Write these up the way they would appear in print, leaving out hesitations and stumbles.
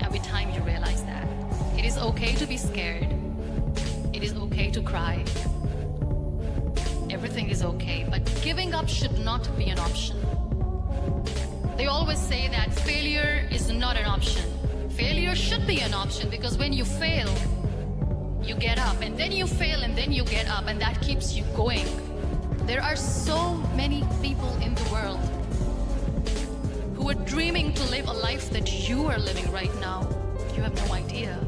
every time you realize that. It is okay to be scared. It is okay to cry. Everything is okay, but giving up should not be an option. They always say that failure is not an option. Failure should be an option, because when you fail, you get up, and then you fail, and then you get up, and that keeps you going. There are so many people in the world who are dreaming to live a life that you are living right now. You have no idea.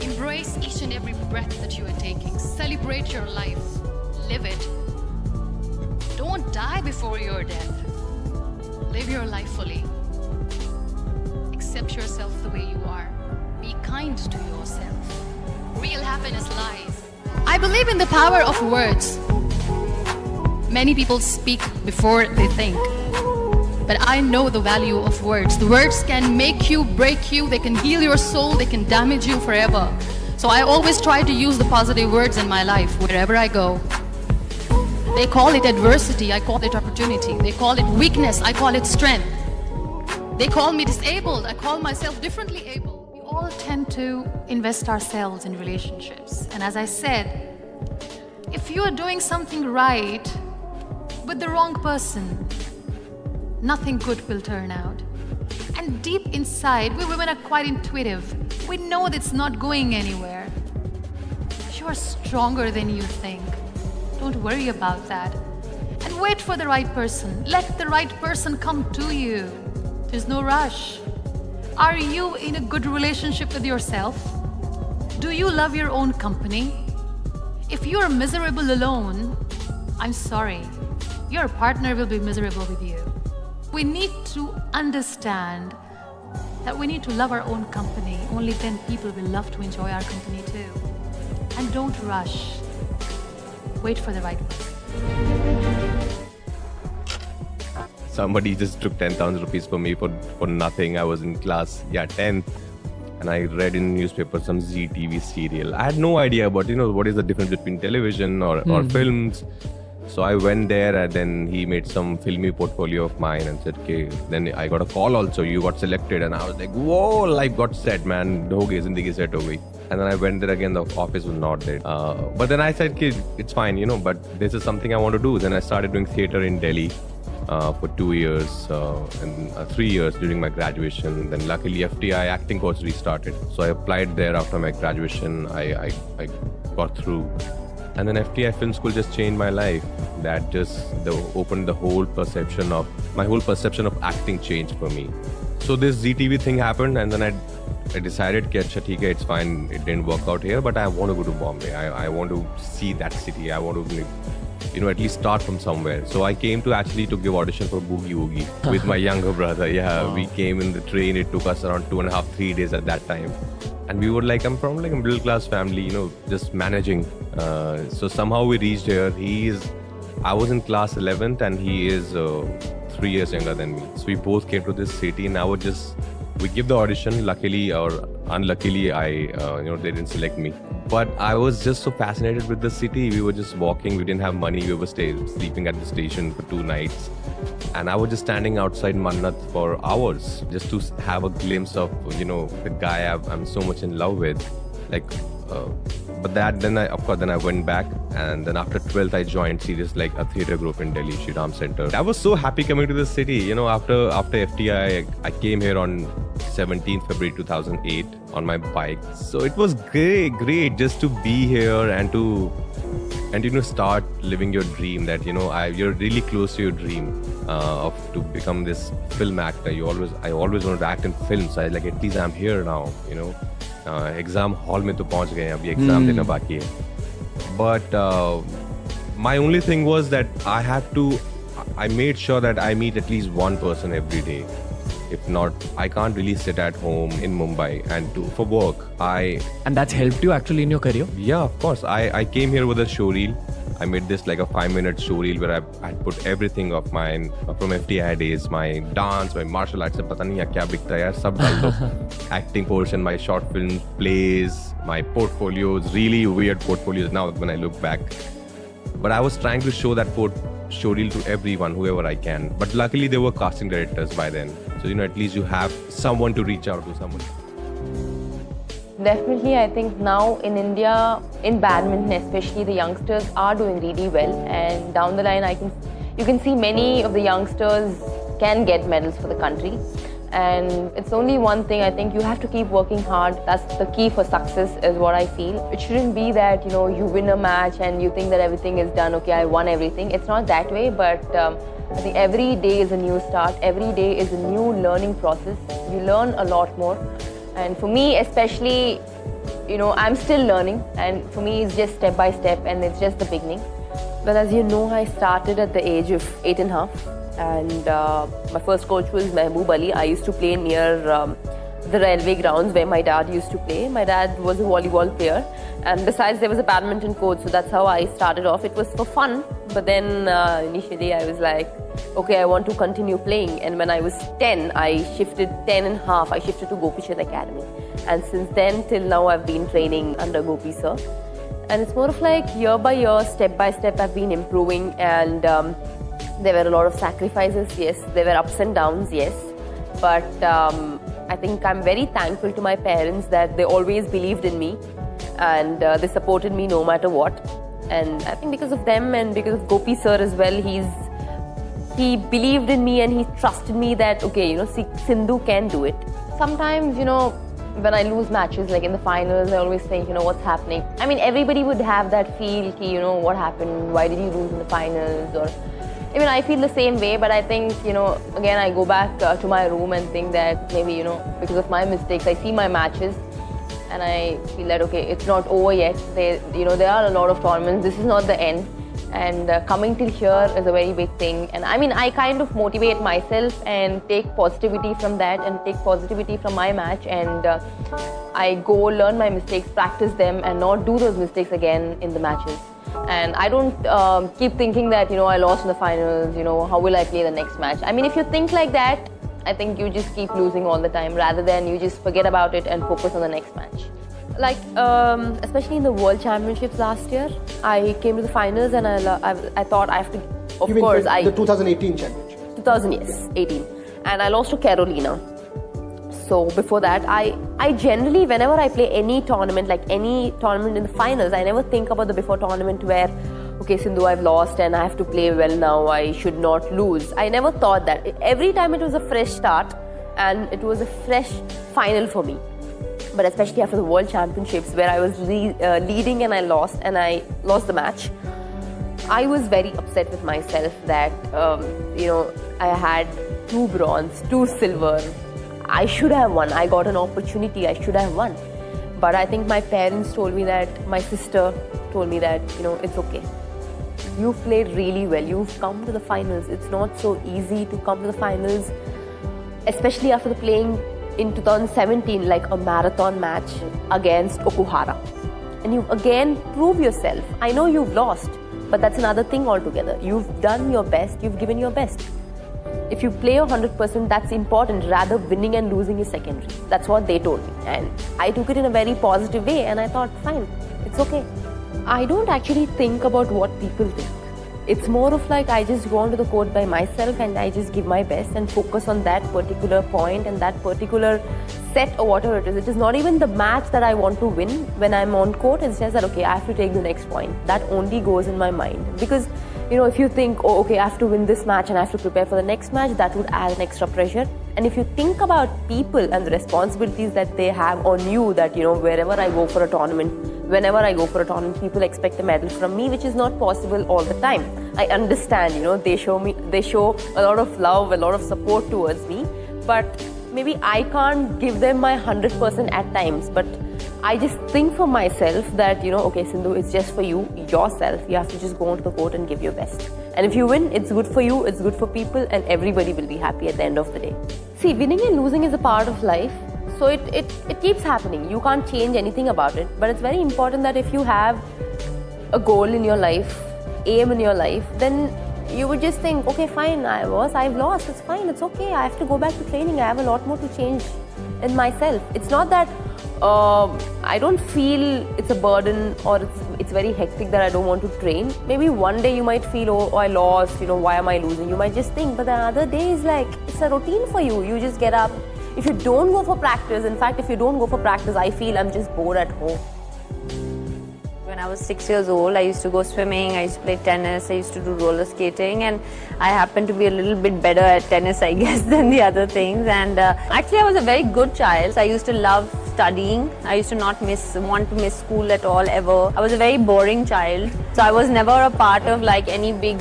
Embrace each and every breath that you are taking. Celebrate your life. Live it. Don't die before your death. Live your life fully. Accept yourself the way you are. Be kind to yourself. Real happiness lies. I believe in the power of words. Many people speak before they think. But I know the value of words. The words can make you, break you, they can heal your soul, they can damage you forever. So I always try to use the positive words in my life wherever I go. They call it adversity, I call it opportunity. They call it weakness, I call it strength. They call me disabled, I call myself differently able. We all tend to invest ourselves in relationships. And as I said, if you are doing something right with the wrong person, nothing good will turn out. And deep inside, we women are quite intuitive. We know that it's not going anywhere. You are stronger than you think. Don't worry about that. And wait for the right person. Let the right person come to you. There's no rush. Are you in a good relationship with yourself? Do you love your own company? If you are miserable alone, I'm sorry. Your partner will be miserable with you. We need to understand that we need to love our own company. Only then people will love to enjoy our company too. And don't rush. Wait for the right person. Somebody just took 10,000 rupees for me for nothing. I was in class, 10th. And I read in newspaper some Zee TV serial. I had no idea about, what is the difference between television or films. So I went there, and then he made some filmy portfolio of mine and said, okay. Then I got a call also, you got selected. And I was like, whoa, life got set, man. Ho gayi, zindagi set ho gayi. And then I went there again, the office was not there. But then I said, okay, it's fine, but this is something I want to do. Then I started doing theatre in Delhi for 2 years and 3 years during my graduation. Then luckily FTI acting course restarted. So I applied there after my graduation. I got through. And then FTI Film School just changed my life. That just opened the whole perception of, my whole perception of acting changed for me. So this ZTV thing happened, and then I decided, okay, it's fine, it didn't work out here, but I want to go to Bombay. I want to see that city. I want to, at least start from somewhere. So I came to give audition for Boogie Woogie with my younger brother. We came in the train. It took us around 2.5-3 days at that time. And we were I'm from a middle class family, just managing. So somehow we reached here. I was in class 11th and he is 3 years younger than me. So we both came to this city. Now we give the audition. Luckily or unluckily, they didn't select me. But I was just so fascinated with the city. We were just walking. We didn't have money. We were sleeping at the station for 2 nights. And I was just standing outside Mannat for hours just to have a glimpse of, the guy I'm so much in love with. But then I went back, and then after 12th I joined Sirius, a theatre group in Delhi, Shri Ram Center. I was so happy coming to the city. After FTI, I came here on 17th February 2008 on my bike. So it was great just to be here and to start living your dream. That you're really close to your dream of to become this film actor. I always wanted to act in films. So at least I'm here now. Exam hall mein to pahunch gaye, abhi exam dena baki hai. But my only thing was that I made sure that I meet at least one person every day. If not, I can't really sit at home in Mumbai and for work. And that's helped you actually in your career? Yeah, of course. I came here with a showreel. I made this a 5-minute showreel where I put everything of mine from FTI days, my dance, my martial arts. Pata nahi kya bikta hai yaar, sab dal do. Acting portion, my short films, plays, my portfolios, really weird portfolios now when I look back. But I was trying to show showreel to everyone, whoever I can. But luckily there were casting directors by then. So, at least you have someone to reach out to, someone. Definitely, I think now in India, in badminton especially, the youngsters are doing really well. And down the line, you can see many of the youngsters can get medals for the country. And it's only one thing, I think you have to keep working hard. That's the key for success, is what I feel. It shouldn't be that, you win a match and you think that everything is done, okay, I won everything. It's not that way, but I think every day is a new start. Every day is a new learning process. You learn a lot more. And for me especially, I'm still learning, and for me it's just step by step, and it's just the beginning. Well, as you know, I started at the age of 8.5, and my first coach was Mehboob Ali. I used to play near the railway grounds where my dad used to play. My dad was a volleyball player, and besides there was a badminton coach, so that's how I started off. It was for fun, but then initially I was like, okay, I want to continue playing. And when I was 10, I shifted 10.5, I shifted to Gopi Chand Academy. And since then till now, I've been training under Gopi sir. And it's more of like year by year, step by step, I've been improving. And there were a lot of sacrifices, yes. There were ups and downs, yes. But I think I'm very thankful to my parents that they always believed in me. And they supported me no matter what. And I think because of them and because of Gopi sir as well, he believed in me and he trusted me that, okay, Sindhu can do it. Sometimes, when I lose matches, like in the finals, I always think, what's happening? I mean, everybody would have that feel, what happened? Why did you lose in the finals? Or even I feel the same way, but I think, again, I go back to my room and think that maybe, because of my mistakes, I see my matches and I feel that, okay, it's not over yet. There are a lot of tournaments. This is not the end. And coming till here is a very big thing. And I mean, I kind of motivate myself and take positivity from that and take positivity from my match. And I go learn my mistakes, practice them, and not do those mistakes again in the matches. And I don't keep thinking that, I lost in the finals, how will I play the next match? I mean, if you think like that, I think you just keep losing all the time rather than you just forget about it and focus on the next match. Like, especially in the World Championships last year, I came to the finals and I thought I have to, of course, the 2018 championship. 2018. And I lost to Carolina. So before that, I generally, whenever I play any tournament, like any tournament in the finals, I never think about the before tournament where, okay, Sindhu, I've lost and I have to play well now, I should not lose. I never thought that. Every time it was a fresh start and it was a fresh final for me. But especially after the World Championships where I was leading and I lost the match, I was very upset with myself that, I had 2 bronze, 2 silver. I should have won. I got an opportunity. I should have won. But I think my parents told me that, my sister told me that, it's okay. You've played really well. You've come to the finals. It's not so easy to come to the finals, especially after the playing in 2017, like a marathon match against Okuhara. And you again prove yourself. I know you've lost, but that's another thing altogether. You've done your best, you've given your best. If you play 100%, that's important. Rather, winning and losing is secondary. That's what they told me. And I took it in a very positive way and I thought, fine, it's okay. I don't actually think about what people think. It's more of like I just go onto the court by myself and I just give my best and focus on that particular point and that particular set or whatever it is. It is not even the match that I want to win when I'm on court. It's just that, okay, I have to take the next point. That only goes in my mind. Because, if you think, oh, okay, I have to win this match and I have to prepare for the next match, that would add an extra pressure. And if you think about people and the responsibilities that they have on you, that, wherever I go for a tournament, whenever I go for a tournament, people expect a medal from me, which is not possible all the time. I understand, they show a lot of love, a lot of support towards me, but maybe I can't give them my 100% at times. But I just think for myself that, okay, Sindhu, it's just for you, yourself. You have to just go onto the court and give your best. And if you win, it's good for you, it's good for people, and everybody will be happy at the end of the day. See, winning and losing is a part of life. So it keeps happening. You can't change anything about it. But it's very important that if you have a goal in your life, aim in your life, then you would just think, okay, fine, I've lost, it's fine, it's okay, I have to go back to training, I have a lot more to change in myself. It's not that I don't feel it's a burden or it's very hectic that I don't want to train. Maybe one day you might feel, oh, I lost, why am I losing? You might just think, but the other day is like, it's a routine for you. You just get up. If you don't go for practice, in fact, if you don't go for practice, I feel I'm just bored at home. When I was 6 years old, I used to go swimming, I used to play tennis, I used to do roller skating, and I happened to be a little bit better at tennis, I guess, than the other things. And actually, I was a very good child. I used to love studying. I used to not want to miss school at all, ever. I was a very boring child. So I was never a part of like any big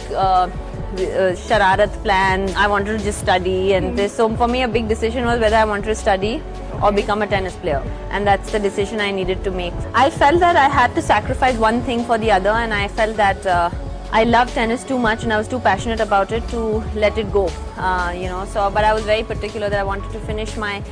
shararat plan. I wanted to just study, and so for me, a big decision was whether I wanted to study or become a tennis player, and that's the decision I needed to make. I felt that I had to sacrifice one thing for the other, and I felt that I loved tennis too much and I was too passionate about it to let it go, but I was very particular that I wanted to finish my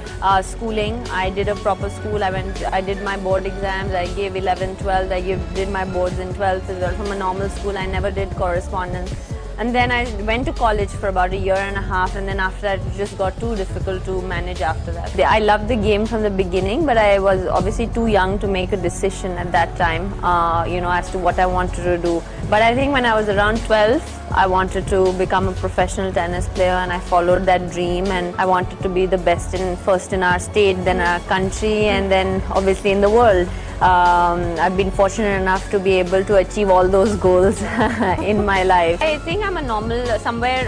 schooling. I did a proper school. I did my board exams, I gave 11th, 12th, did my boards in 12th as well from a normal school. I never did correspondence. And then I went to college for about a year and a half, and then after that it just got too difficult to manage after that. I loved the game from the beginning, but I was obviously too young to make a decision at that time, as to what I wanted to do. But I think when I was around 12, I wanted to become a professional tennis player, and I followed that dream, and I wanted to be the best first in our state, then our country, and then obviously in the world. I've been fortunate enough to be able to achieve all those goals in my life. I think I'm a normal, somewhere,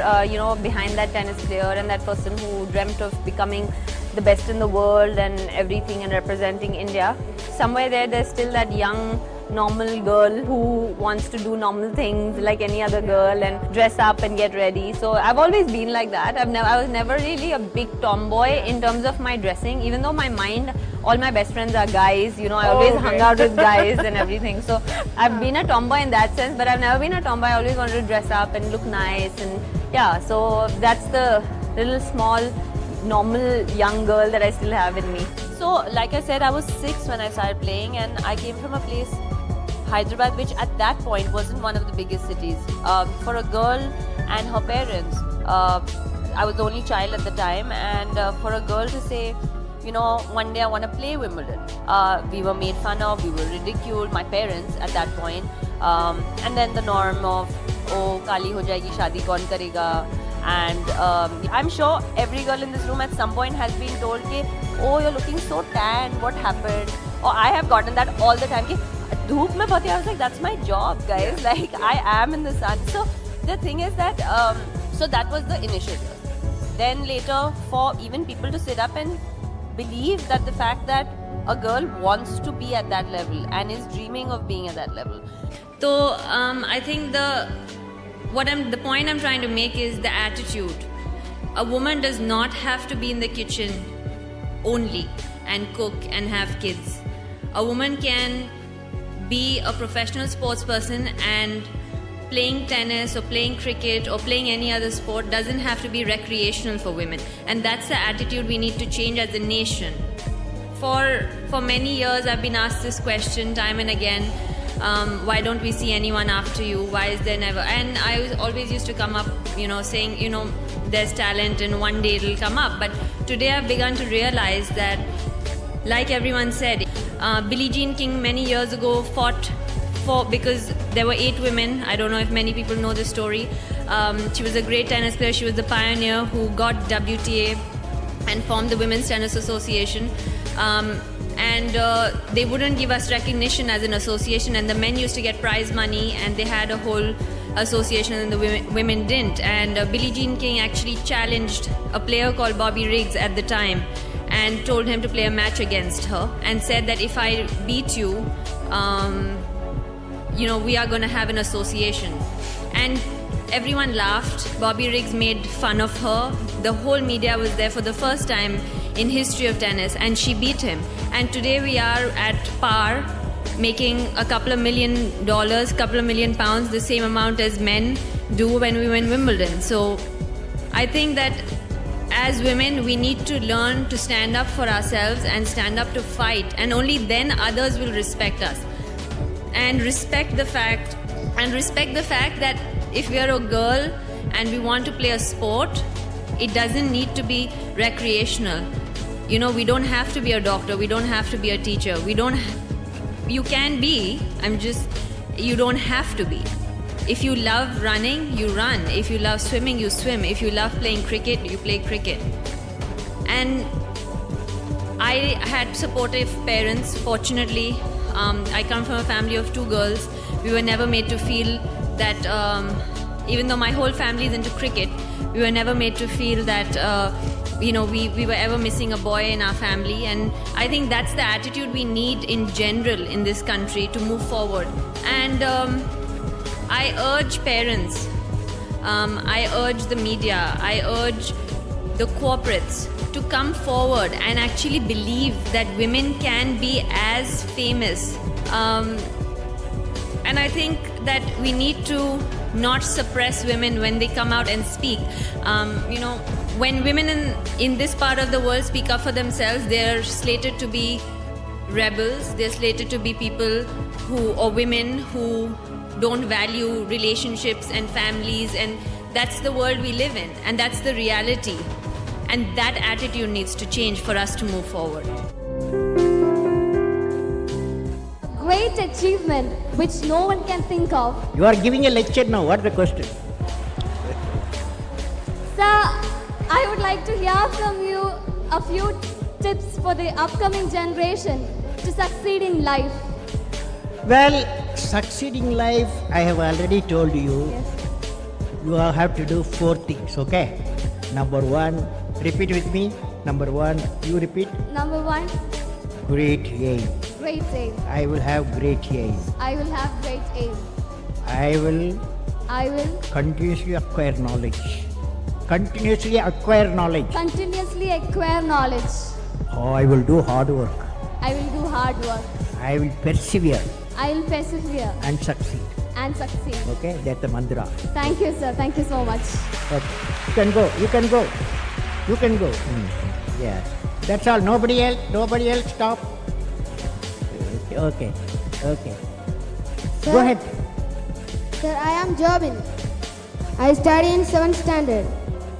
behind that tennis player and that person who dreamt of becoming the best in the world and everything and representing India. Somewhere there's still that young, normal girl who wants to do normal things like any other girl and dress up and get ready. So I've always been like that. I was never really a big tomboy in terms of my dressing, even though my mind, all my best friends are guys, I always hung out with guys and everything. So I've been a tomboy in that sense, but I've never been a tomboy. I always wanted to dress up and look nice, and yeah, so that's the little small, normal young girl that I still have in me. So, like I said, I was 6 when I started playing, and I came from a place, Hyderabad, which at that point wasn't one of the biggest cities. For a girl and her parents, I was the only child at the time, and for a girl to say, one day I want to play Wimbledon. We were made fun of, we were ridiculed, my parents at that point. And then the norm of, oh, Kali ho jayegi, shadi kaun karega. And I'm sure every girl in this room at some point has been told, ki, oh, you're looking so tan, what happened? Or I have gotten that all the time. Ki, dhoop mein bahti, I was like, that's my job, guys. Like, I am in the sun. So the thing is that, so that was the initiative. Then later, for even people to sit up and believe that the fact that a girl wants to be at that level and is dreaming of being at that level. So I think the point I'm trying to make is the attitude. A woman does not have to be in the kitchen only and cook and have kids. A woman can be a professional sports person, and playing tennis or playing cricket or playing any other sport doesn't have to be recreational for women. And that's the attitude we need to change as a nation. For many years I've been asked this question time and again, why don't we see anyone after you? Why is there never? And I always used to come up, saying, there's talent and one day it'll come up. But today I've begun to realize that, like everyone said, Billie Jean King many years ago fought because there were 8 women. I don't know if many people know this story. She was a great tennis player. She was the pioneer who got WTA and formed the Women's Tennis Association. And they wouldn't give us recognition as an association, and the men used to get prize money, and they had a whole association and the women didn't. And Billie Jean King actually challenged a player called Bobby Riggs at the time and told him to play a match against her, and said that if I beat you, we are going to have an association. And everyone laughed. Bobby Riggs made fun of her. The whole media was there for the first time in history of tennis, and she beat him. And today we are at par, making a couple of $1 million, couple of £1 million, the same amount as men do when we win Wimbledon. So I think that as women, we need to learn to stand up for ourselves and stand up to fight, and only then others will respect us. And respect the fact that if we are a girl and we want to play a sport, it doesn't need to be recreational. You know, we don't have to be a doctor, we don't have to be a teacher, you can be, you don't have to be. If you love running, you run. If you love swimming, you swim. If you love playing cricket, you play cricket. And I had supportive parents, fortunately. I come from a family of 2 girls. We were never made to feel that, even though my whole family is into cricket, we were never made to feel that, we were ever missing a boy in our family. And I think that's the attitude we need in general in this country to move forward. And I urge parents, I urge the media, I urge the corporates to come forward and actually believe that women can be as famous. And I think that we need to not suppress women when they come out and speak. When women in this part of the world speak up for themselves, they're slated to be rebels, they're slated to be people or women who don't value relationships and families, and that's the world we live in, and that's the reality. And that attitude needs to change for us to move forward. Great achievement which no one can think of. You are giving a lecture now. What's the question? Sir, I would like to hear from you a few tips for the upcoming generation to succeed in life. Well, succeeding life, I have already told you. Yes. You have to do 4 things, okay? Number 1, repeat with me. Number 1, you repeat. Number 1, Great aim. great aim. I will have great aim. I will have great aim. I will continuously acquire knowledge. Continuously acquire knowledge. Continuously acquire knowledge. Oh, I will do hard work. I will do hard work. I will persevere I will persevere and succeed. and succeed. Okay, that's the mantra. Thank you, sir. Thank you so much. Okay. You can go. You can go. You can go. Yes. That's all. Nobody else. Stop. Okay. Sir, Go ahead. Sir, I am Jobin. I study in 7th standard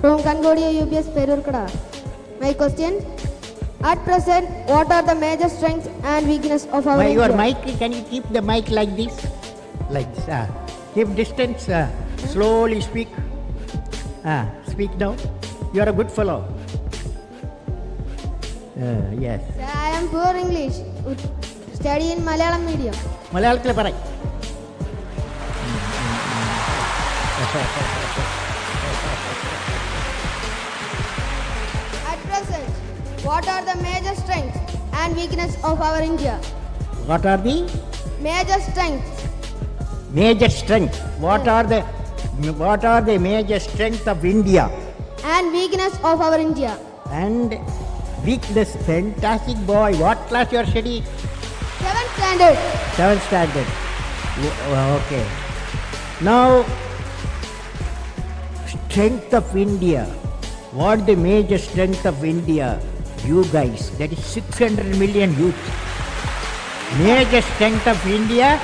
from Cambodia UPS Perurkada. My question: at present, what are the major strengths and weaknesses of our Your India? mic, can you keep the mic like this? Like this. Keep distance. Slowly speak. Speak now. You are a good fellow. Yes. Sir, I am poor English. Study in Malayalam medium. മലയാളത്തിൽ പറ. At present, what are the major strengths and weaknesses of our India? What are the Major strengths major strength? What are the major strength of India? and weakness of our India. And weakness. Fantastic boy. What class you are studying? 7th standard. 7th standard. Okay. Now, strength of India. What the major strength of India? You guys. That is 600 million youth. Major strength of India,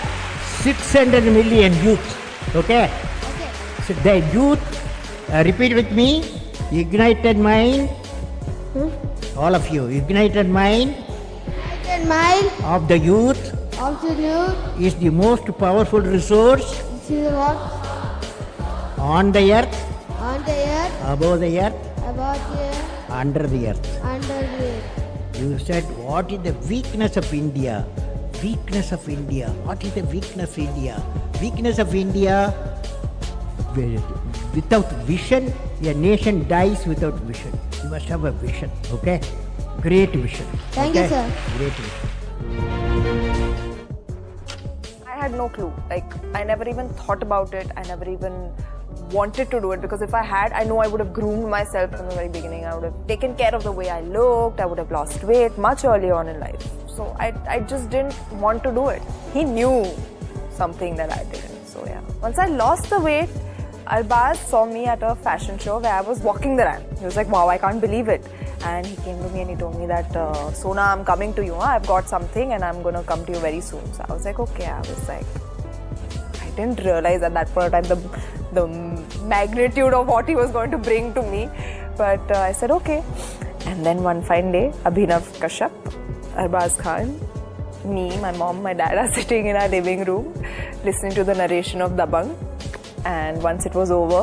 600 million youth. Okay? Okay. So the youth, repeat with me. Ignited mind. All of you. Ignited mind United mind of the youth of the youth. is the most powerful resource This is what on the earth, on the earth, above the earth, about the under the earth. under the earth. You said, what is the weakness of India? Weakness of India. What is the weakness of India? Weakness of India, without vision, a nation dies without vision. You must have a vision, okay? Great vision. Thank you, okay? sir. Great vision. I had no clue. I never even thought about it. I never even wanted to do it, because if I had, I know I would have groomed myself from the very beginning. I would have taken care of the way I looked. I would have lost weight much earlier on in life. So I just didn't want to do it. He knew something that I didn't. So yeah. Once I lost the weight, Arbaz saw me at a fashion show where I was walking the ramp. He was like, wow, I can't believe it. And he came to me and he told me that, Sona, I'm coming to you. I've got something and I'm going to come to you very soon. So I was like, okay. I was like, I didn't realize at that point in time the magnitude of what he was going to bring to me. But I said okay. And then one fine day, Abhinav Kashyap, Arbaz Khan, me, my mom, my dad are sitting in our living room listening to the narration of Dabang. And once it was over,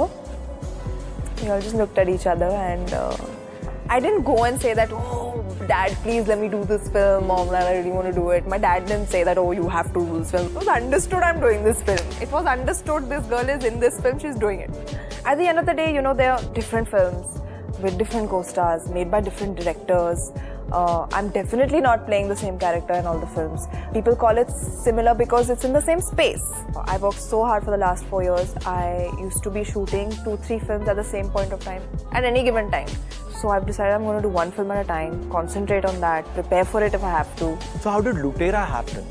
we all just looked at each other, and I didn't go and say that, oh, Dad, please let me do this film, Mom, I really want to do it. My dad didn't say that, oh, you have to do this film. It was understood I'm doing this film. It was understood this girl is in this film, she's doing it. At the end of the day, you know, there are different films with different co-stars, made by different directors. I'm definitely not playing the same character in all the films. People call it similar because it's in the same space. I worked so hard for the last 4 years. I used to be shooting 2-3 films at the same point of time, at any given time. So I've decided I'm going to do one film at a time, concentrate on that, prepare for it if I have to. So how did Lutera happen?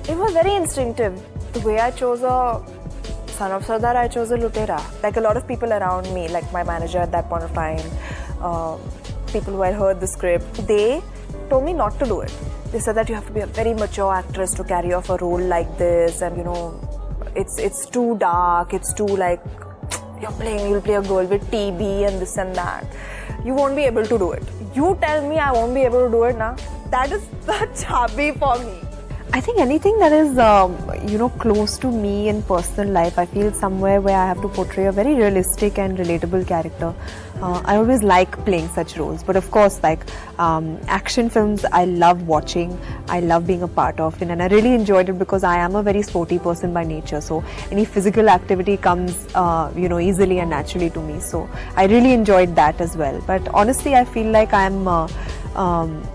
It was very instinctive. The way I chose a son of Sardar, I chose a Lutera. Like a lot of people around me, like my manager at that point of time, people who had heard the script, they told me not to do it. They said that you have to be a very mature actress to carry off a role like this, and you know, it's too dark, it's too like, you'll play a girl with TB and this and that. You won't be able to do it. You tell me I won't be able to do it now. That is such hobby for me. I think anything that is, close to me in personal life, I feel somewhere where I have to portray a very realistic and relatable character. I always like playing such roles, but of course, like action films, I love watching, I love being a part of it, and I really enjoyed it because I am a very sporty person by nature. So any physical activity comes, easily and naturally to me. So I really enjoyed that as well. But honestly, I feel like I am a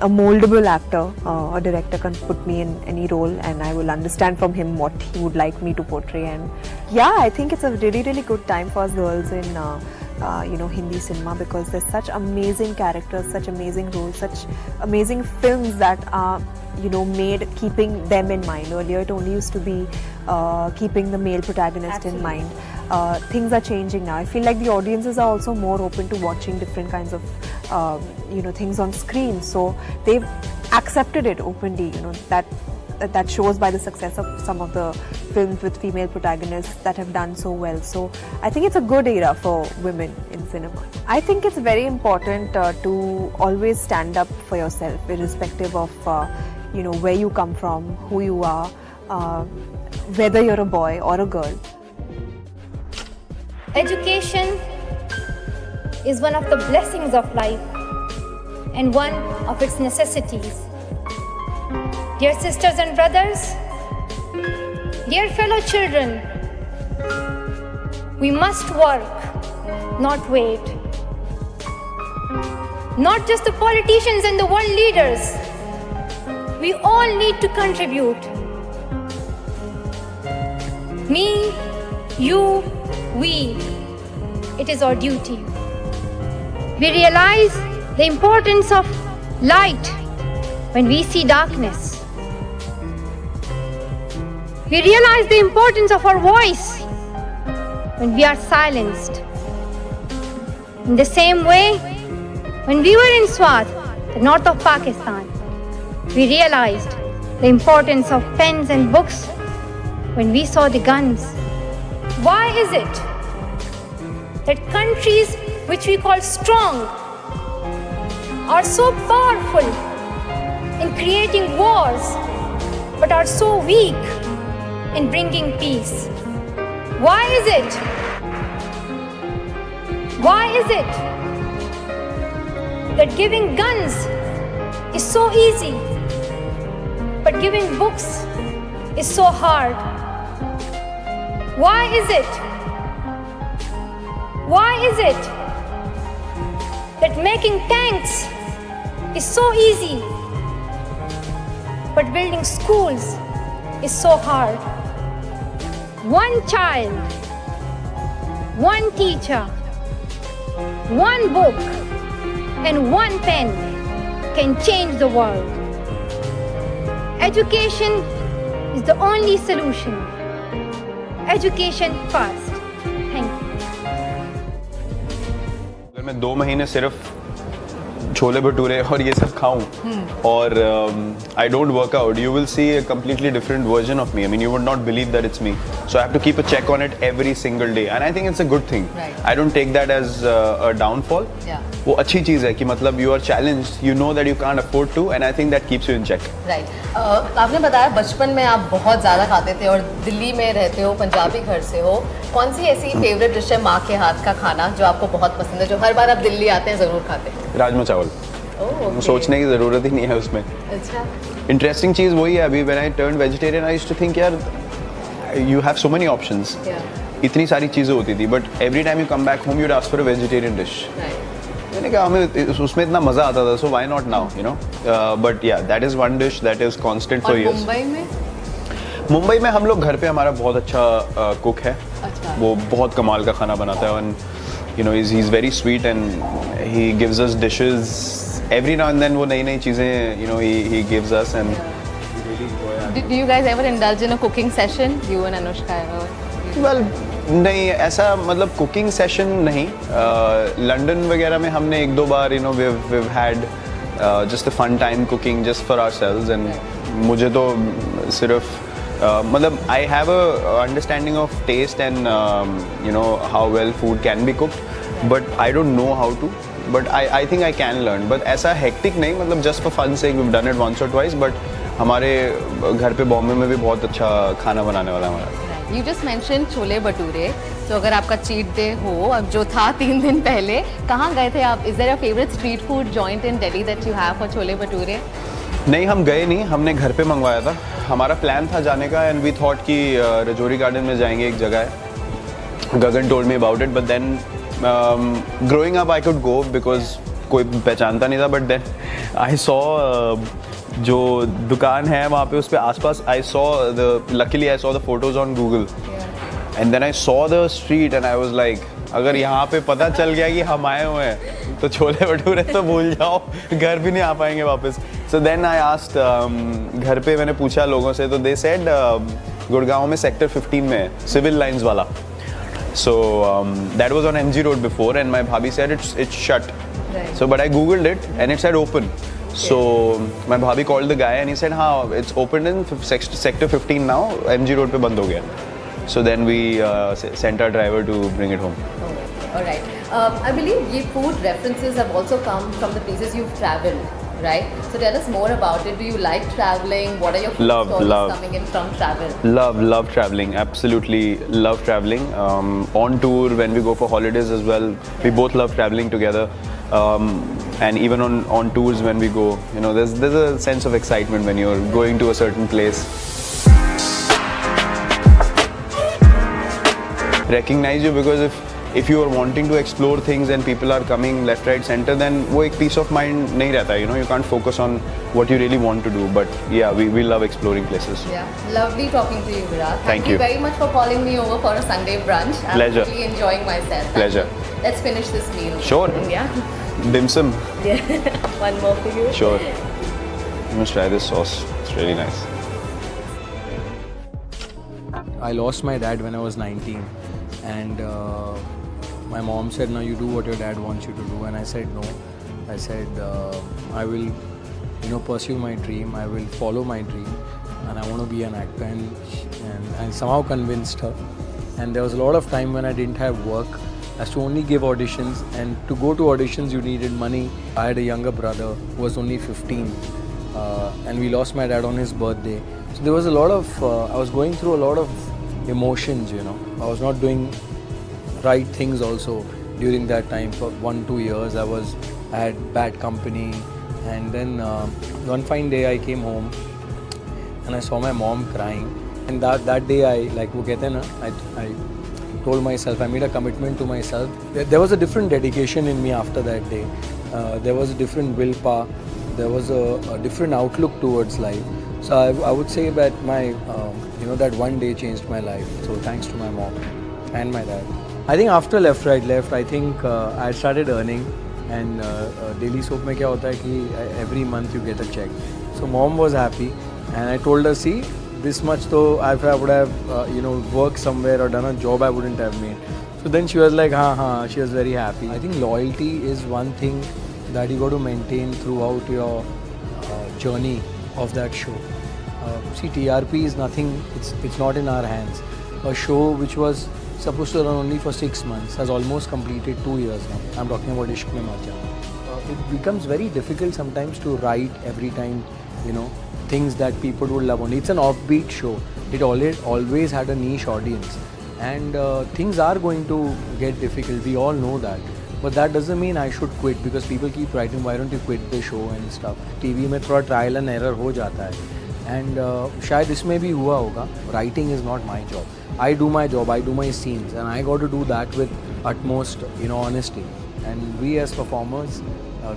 moldable actor. A director can put me in any role, and I will understand from him what he would like me to portray. And yeah, I think it's a really, really good time for us girls in Hindi cinema, because there's such amazing characters, such amazing roles, such amazing films that are made keeping them in mind. Earlier it only used to be keeping the male protagonist in mind. Things are changing now. I feel like the audiences are also more open to watching different kinds of things on screen, so they've accepted it openly. That shows by the success of some of the films with female protagonists that have done so well. So I think it's a good era for women in cinema. I think it's very important to always stand up for yourself, irrespective of where you come from, who you are, whether you're a boy or a girl. Education is one of the blessings of life and one of its necessities. Dear sisters and brothers, dear fellow children, we must work, not wait. Not just the politicians and the world leaders. We all need to contribute. Me, you, we. It is our duty. We realize the importance of light when we see darkness. We realize the importance of our voice when we are silenced. In the same way, when we were in Swat, the north of Pakistan, we realized the importance of pens and books when we saw the guns. Why is it that countries which we call strong are so powerful in creating wars but are so weak in bringing peace? Why is it? Why is it that giving guns is so easy, but giving books is so hard? Why is it? Why is it that making tanks is so easy, but building schools is so hard? One child, one teacher, one book, and one pen can change the world. Education is the only solution. Education first. Thank you. अगर मैं 2 महीने सिर्फ छोले भटूरे और ये सब खाऊं और I don't work out, you will see a completely different version of me. I mean, you would not believe that it's me. So I have to keep a check on it every single day, and I think it's a good thing. Right. I don't take that as a downfall. Yeah. वो अच्छी चीज़ है कि मतलब you are challenged, you know that you can't afford to, and I think that keeps you in check. Right आपने बताया बचपन में आप बहुत ज़्यादा खाते थे और दिल्ली में रहते हो, पंजाबी घर से हो. कौन सी ऐसी फेवरेट डिश है माँ के हाथ का खाना जो आपको बहुत पसंद है, जो हर बार आप दिल्ली आते हैं ज़रूर खाते हैं? राजमा चावल. सोचने की ज़रूरत ही नहीं है उसमें. अच्छा. इंटरेस्टिंग चीज़ वही है. अभी when I turned vegetarian, I used to think यार you have so many options. इतनी सारी चीज़ें होती थी, but every time you come back home, you'd ask for a vegetarian dish. मैंने कहा हमें उसमें इतना मज़ा आता था, so why not now, you know? But yeah, that is one dish that is constant for years. Mumbai में? मुंबई में हम लोग घर पे हमारा बहुत अच्छा कुक है. वो बहुत कमाल का खाना बनाता है, and you know he's very sweet and he gives us dishes every now and then. वो नई चीज़ें you know he gives us and. Do you guys ever indulge in a cooking session? You and Anushka ever? Well, नहीं ऐसा मतलब cooking session नहीं. London वगैरह में हमने एक दो बार you know we've had just a fun time cooking just for ourselves, and मुझे तो सिर्फ मतलब I have a understanding of taste and you know how well food can be cooked, but I don't know how to. But I think I can learn. But ऐसा hectic नहीं, मतलब just for fun sake we've done it once or twice. But हमारे घर पे बॉम्बे में भी बहुत अच्छा खाना बनाने वाला है हमारा. You just mentioned chole bhature. तो अगर आपका चीट डे हो, अब जो था 3 दिन पहले, कहाँ गए थे आप? Is there a favorite street food joint in Delhi that you have for chole bhature? नहीं, हम गए नहीं, हमने घर पे मंगवाया था. हमारा प्लान था जाने का, and we thought कि रजौरी गार्डन में जाएंगे, एक जगह है. Gagan told me about it, but then growing up I could go because कोई पहचानता नहीं था. But then I saw जो दुकान है वहाँ पे उस पे आसपास luckily I saw the photos on Google, and then I saw the street and I was like, अगर यहाँ पे पता चल गया कि हम आए हुए हैं तो छोले भटूरे तो भूल जाओ, घर भी नहीं आ पाएंगे वापस. So then I asked, घर पे मैंने पूछा लोगों से, तो they said गुड़गांव में सेक्टर 15 में है, सिविल लाइंस वाला. So that was on MG Road before, and my bhabhi said it's shut. So but I googled it and it said open. So my bhabhi called the guy and he said, हाँ it's open in sector 15 now, MG Road पे बंद हो गया. So then we sent our driver to bring it home. Alright. I believe ye food references have also come from the places you've traveled, right? So tell us more about it. Do you like traveling? What are your food stories coming in from travel? Love traveling. Absolutely love traveling. On tour, when we go for holidays as well, we both love traveling together. And even on tours when we go, you know, there's a sense of excitement when you're going to a certain place. Recognize you because if you are wanting to explore things and people are coming left, right, center, then वो एक peace of mind नहीं रहता, you know, you can't focus on what you really want to do. But yeah, we love exploring places. Yeah, lovely talking to you, Virat. Thank you very much for calling me over for a Sunday brunch. Pleasure. I'm really enjoying myself. Pleasure. Let's finish this meal. Sure. Yeah. Dim sum. Yeah. One more for you. Sure. You must try this sauce. It's really nice. I lost my dad when I was 19, and my mom said, "No, you do what your dad wants you to do." And I said, "No." I said, "I will, you know, pursue my dream. I will follow my dream, and I want to be an actor." And I somehow convinced her. And there was a lot of time when I didn't have work. I used to only give auditions, and to go to auditions you needed money. I had a younger brother who was only 15, and we lost my dad on his birthday. So there was a lot of, I was going through a lot of emotions, you know. I was not doing right things also during that time. For 1-2 years I had bad company, and then one fine day I came home and I saw my mom crying, and that day I, like वो कहते हैं ना, I told myself, I made a commitment to myself. There was a different dedication in me after that day. There was a different willpower. There was a different outlook towards life. So I would say that my, you know, that one day changed my life. So thanks to my mom and my dad. I think after Left Right Left, I think I started earning, and daily soap में क्या होता है कि every month you get a check. So mom was happy, and I told her, see, this much though, if I would have you know, worked somewhere or done a job, I wouldn't have made. So then she was like, she was very happy. I think loyalty is one thing that you got to maintain throughout your journey of that show. See, TRP is nothing, it's not in our hands. A show which was supposed to run only for 6 months has almost completed 2 years now. I'm talking about Ishq Mein Mar Jana. It becomes very difficult sometimes to write every time, things that people would love only. It's an offbeat show. It always had a niche audience. And things are going to get difficult. We all know that. But that doesn't mean I should quit, because people keep writing, why don't you quit the show and stuff. TV में थोड़ा trial and error हो जाता है. And शायद इसमें भी हुआ होगा. Writing is not my job. I do my job, I do my scenes, and I got to do that with utmost, honesty. And we as performers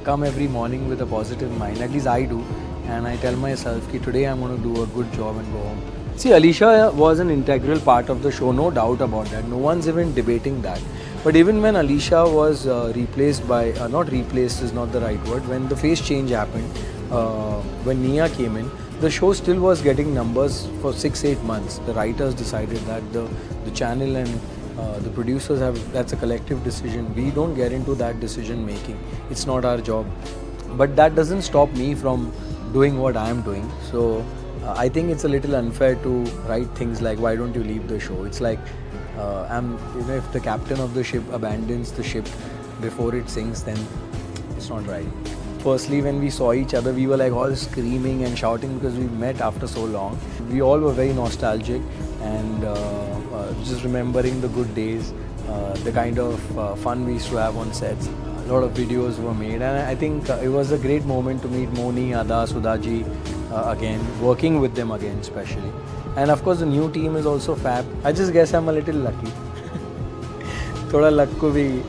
come every morning with a positive mind. At least I do. And I tell myself that today I'm going to do a good job and go home. See, Alisha was an integral part of the show, no doubt about that. No one's even debating that. But even when Alisha was replaced by, not replaced is not the right word, when the face change happened, when Nia came in, the show still was getting numbers for 6-8 months. The writers decided that, the channel and the producers that's a collective decision. We don't get into that decision making. It's not our job. But that doesn't stop me from doing what I am doing. So I think it's a little unfair to write things like, why don't you leave the show? It's like, if the captain of the ship abandons the ship before it sinks, then it's not right. Firstly, when we saw each other, we were like all screaming and shouting because we met after so long. We all were very nostalgic and just remembering the good days, the kind of fun we used to have on sets. A lot of videos were made, and I think it was a great moment to meet Moni, Ada, Sudhaji again, working with them again especially. And of course the new team is also fab. I just guess I'm a little lucky. Thoda luck ko bhi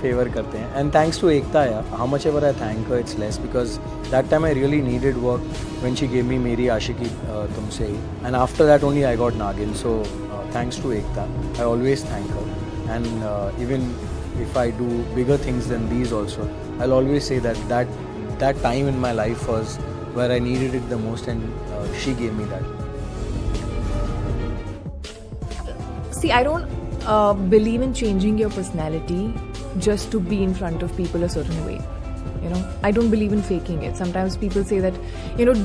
favor karte hain. And thanks to Ekta, how much ever I thank her, it's less, because that time I really needed work when she gave me Meri Aashiki Tumse Hi. And after that only I got Nagin. So thanks to Ekta, I always thank her. And even if I do bigger things than these also, I'll always say that time in my life was where I needed it the most, and she gave me that. See, I don't believe in changing your personality just to be in front of people a certain way. I don't believe in faking it. Sometimes people say that,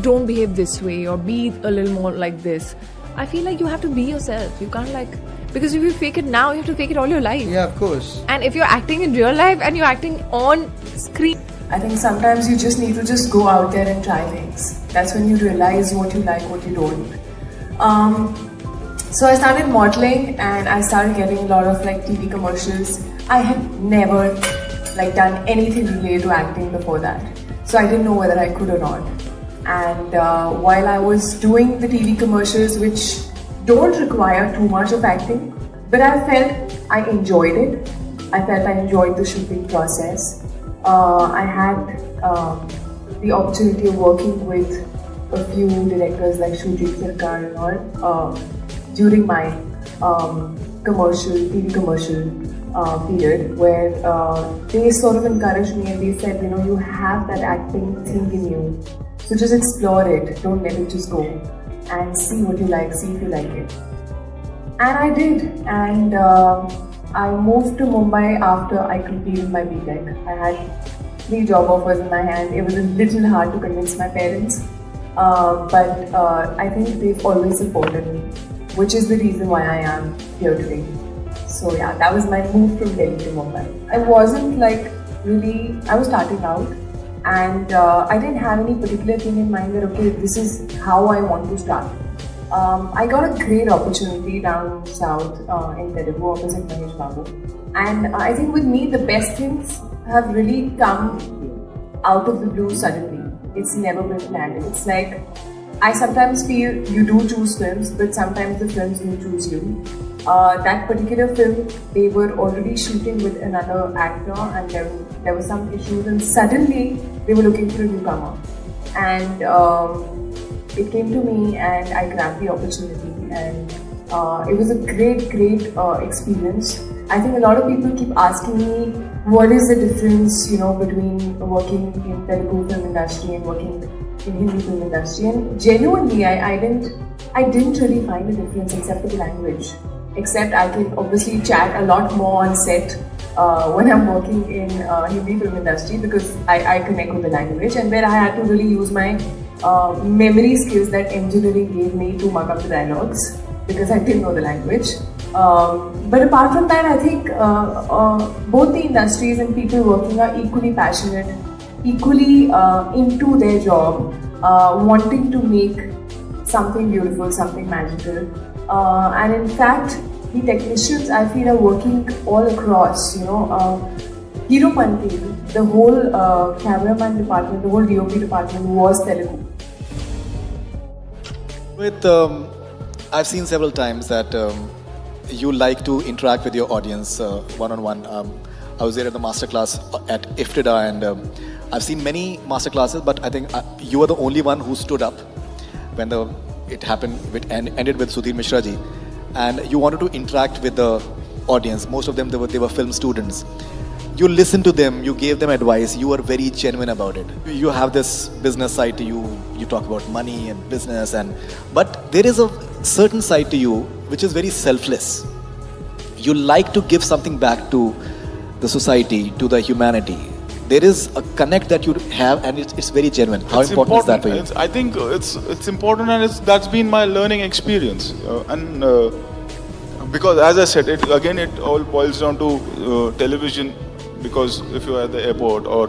don't behave this way or be a little more like this. I feel like you have to be yourself. You can't because if you fake it now, you have to fake it all your life. Yeah, of course. And if you're acting in real life and you're acting on screen, I think sometimes you just need to just go out there and try things. That's when you realize what you like, what you don't. So I started modeling and I started getting a lot of TV commercials. I had never done anything related to acting before that. So I didn't know whether I could or not. And while I was doing the TV commercials, which don't require too much of acting, but I felt I enjoyed it. I felt I enjoyed the shooting process. I had the opportunity of working with a few directors like Shujit Sarkar and all during my TV commercial period, where they sort of encouraged me and they said, you have that acting thing in you, so just explore it, don't let it just go, and see what you like, see if you like it. And I did, and I moved to Mumbai after I completed my BTech. I had 3 job offers in my hand. It was a little hard to convince my parents, but I think they've always supported me, which is the reason why I am here today. So yeah, that was my move from Delhi to Mumbai. I wasn't I was starting out, and I didn't have any particular thing in mind that, okay, this is how I want to start. I got a great opportunity down south in Telugu opposite Mahesh Babu, and I think with me the best things have really come out of the blue suddenly. It's never been planned. It's like I sometimes feel you do choose films, but sometimes the films do choose you. That particular film, they were already shooting with another actor, and there were some issues, and suddenly they were looking for a newcomer. And it came to me, and I grabbed the opportunity, and it was a great experience. I think a lot of people keep asking me, what is the difference, between working in Telugu film industry and working in Hindi film industry? And genuinely, I didn't really find a difference except for the language. Except I can obviously chat a lot more on set when I'm working in Hindi film industry because I connect with the language, and where I had to really use my memory skills that engineering gave me to mark up the dialogues because I didn't know the language. But apart from that, I think both the industries and people working are equally passionate, equally into their job, wanting to make something beautiful, something magical. And in fact, the technicians I feel are working all across, Hero Panti, the whole cameraman department, the whole DOP department was Telugu. I've seen several times that you like to interact with your audience one-on-one. I was there at the masterclass at IFTIDA, and I've seen many masterclasses, but I think you were the only one who stood up when it happened, ended with Sudhir Mishra ji, and you wanted to interact with the audience. Most of them, they were film students. You listened to them, you gave them advice, you were very genuine about it. You have this business side to you, you talk about money and business, but there is a certain side to you which is very selfless. You like to give something back to the society, to the humanity. There is a connect that you have, and it's very genuine. How important is that for you? I think it's important, and that's been my learning experience. Because as I said, it all boils down to television. Because if you're at the airport or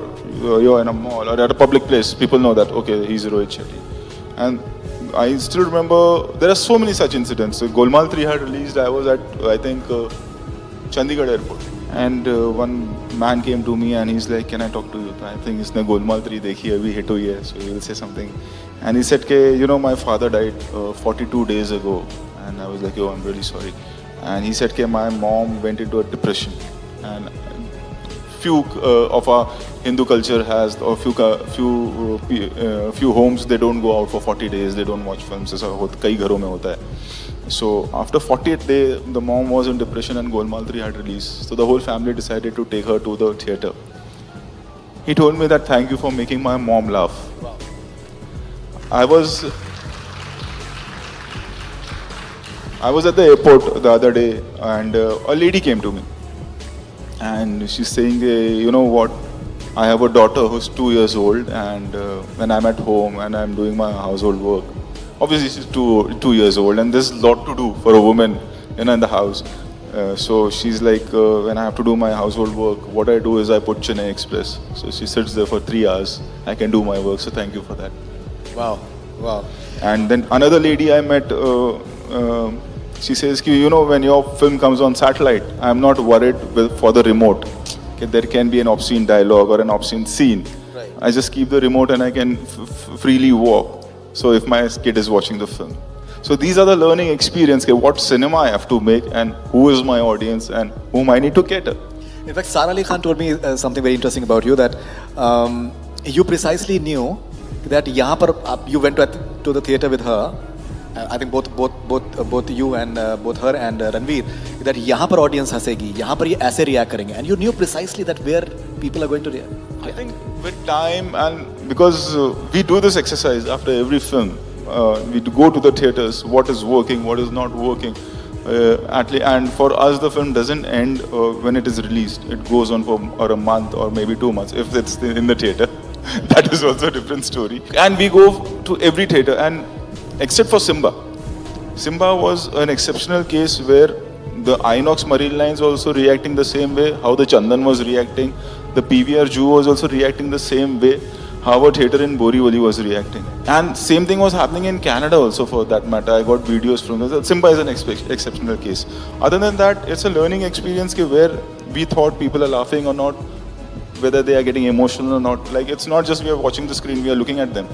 you're in a mall or at a public place, people know that, okay, he's Rohit Shetty. And I still remember, there are so many such incidents. So Golmaal 3 had released, I was at, I think, Chandigarh airport. And one man came to me and he's like, can I talk to you? I think isne Golmaal 3 dekhi hai, abhi hit hui hai, so he will say something. And he said, my father died 42 days ago. And I was like, I'm really sorry. And he said, my mom went into a depression. And few of our Hindu culture has, or few homes, they don't go out for 40 days, they don't watch films. Kai gharon mein hota hai. So after 40th day, the mom was in depression and Golmaal 3 had released. So the whole family decided to take her to the theatre. He told me that, thank you for making my mom laugh. Wow. I was at the airport the other day, and a lady came to me. And she's saying, you know what, I have a daughter who's 2 years old, and when I'm at home and I'm doing my household work, obviously she's two years old, and there's a lot to do for a woman in the house. So she's like, when I have to do my household work, what I do is I put Chennai Express. So she sits there for 3 hours. I can do my work, so thank you for that. Wow, wow. And then another lady I met, she says, when your film comes on satellite, I'm not worried for the remote. Okay, there can be an obscene dialogue or an obscene scene. Right. I just keep the remote and I can freely walk. So if my kid is watching the film. So these are the learning experience, what cinema I have to make and who is my audience and whom I need to cater. In fact, Sara Ali Khan told me something very interesting about you, that you precisely knew that you went to the theatre with her. I think both you and both her and Ranveer, that यहाँ पर audience हंसेगी, यहाँ पर ये ऐसे react करेंगे, and you knew precisely that where people are going to react. I think with time, and because we do this exercise after every film, we go to the theatres, what is working, what is not working, and for us the film doesn't end when it is released. It goes on for a month or maybe 2 months if it's in the theatre. That is also a different story. And we go to every theatre, and except for Simba. Simba was an exceptional case where the Inox Marine Lines were also reacting the same way, how the Chandan was reacting, the PVR Jew was also reacting the same way, how a theatre in Borivali was reacting. And same thing was happening in Canada also, for that matter. I got videos from this. Simba is an exceptional case. Other than that, it's a learning experience where we thought people are laughing or not, whether they are getting emotional or not. Like, it's not just we are watching the screen, we are looking at them.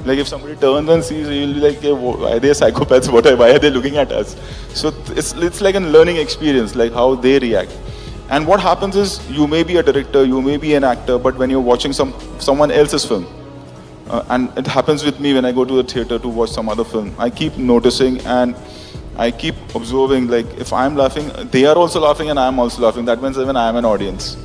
Like, if somebody turns and sees, you'll be like, hey, are they psychopaths? Why are they looking at us? So it's like a learning experience, like how they react. And what happens is, you may be a director, you may be an actor, but when you're watching someone else's film, and it happens with me when I go to the theatre to watch some other film, I keep noticing and I keep observing, like, if I'm laughing, they are also laughing and I'm also laughing. That means even I'm an audience.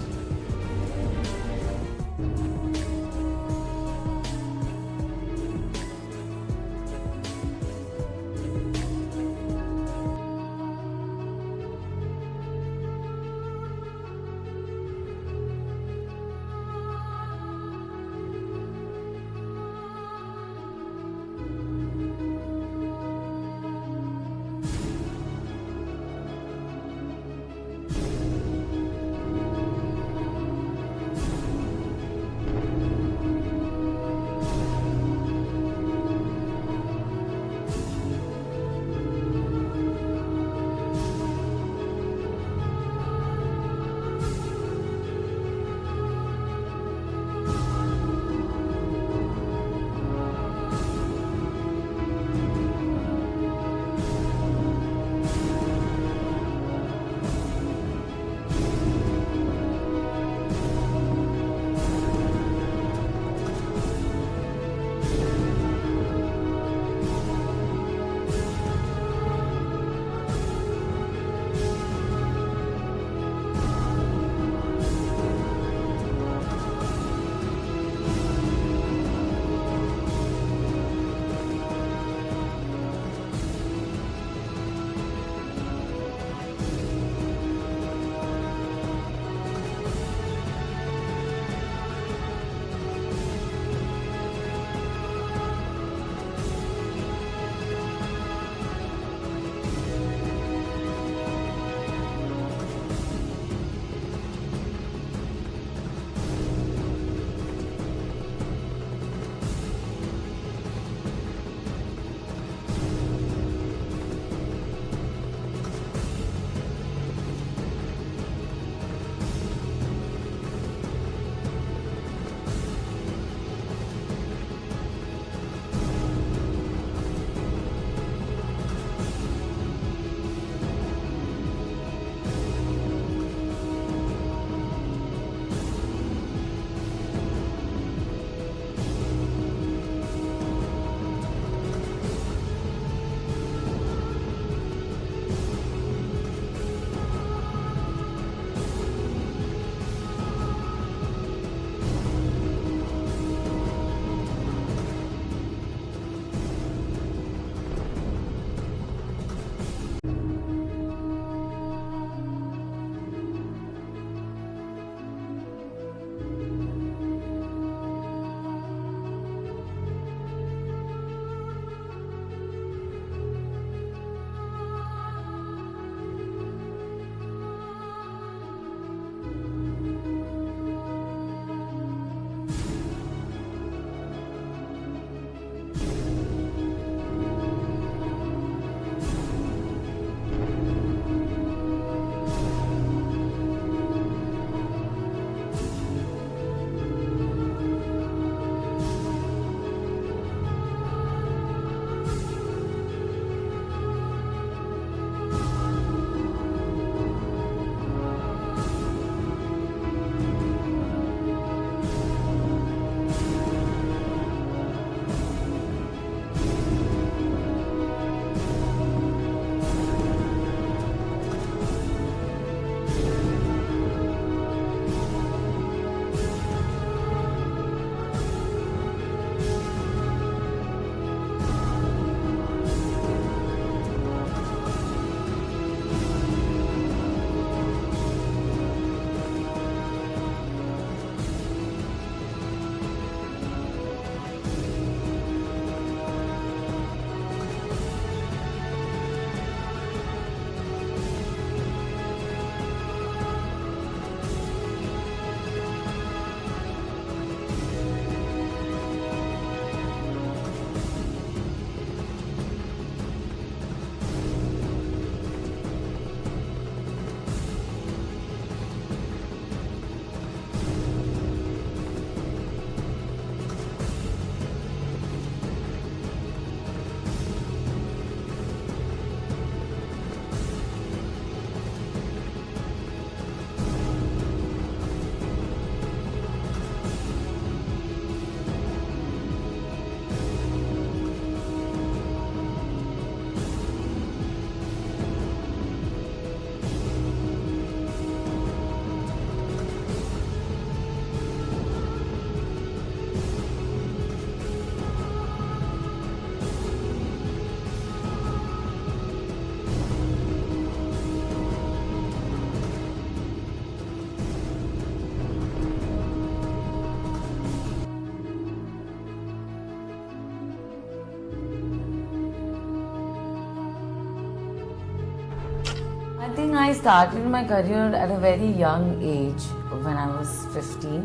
think I started my career at a very young age when I was 15.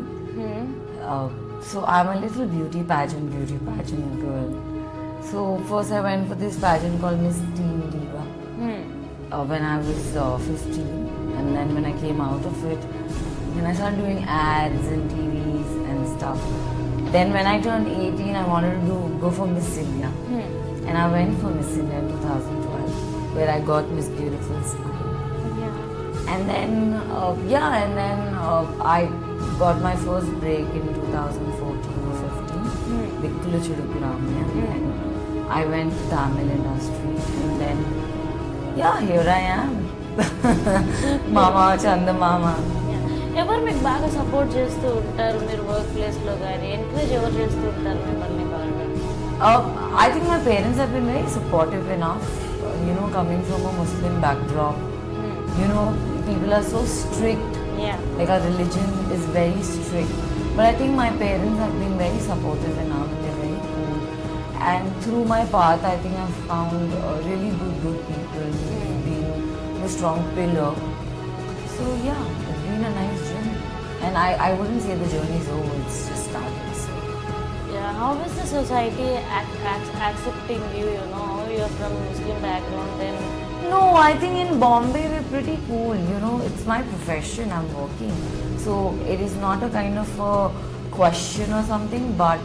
So I'm a little beauty pageant girl. So first I went for this pageant called Miss Teen Diva when I was 15, and then when I came out of it, then I started doing ads and TVs and stuff. Then when I turned 18, I wanted to go for Miss India, and I went for Miss India in 2012, where I got Miss Beautiful Smile. And then I got my first break in 2014 or 15 with Kuluchudukurami, and then I went to Tamil industry, and then here I am. Mama, Chanda Mama. ఎవరు మీకు బాగా support చేస్తూ ఉంటారు మీరు work ప్లేస్లో కానీ encourage ఎవరు చేస్తూ ఉంటారు మిమ్మల్ని బాగా? I think my parents have been very supportive enough, coming from a Muslim backdrop. People are so strict. Like our religion is very strict. But I think my parents have been very supportive enough. They're very cool. And through my path, I think I've found really good people who've been a strong pillar. So it's been a nice journey. And I wouldn't say the journey is over, it's just started. So. How is the society accepting you, you're from Muslim background then? No, I think in Bombay we're pretty cool, it's my profession, I'm working. So it is not a kind of a question or something, but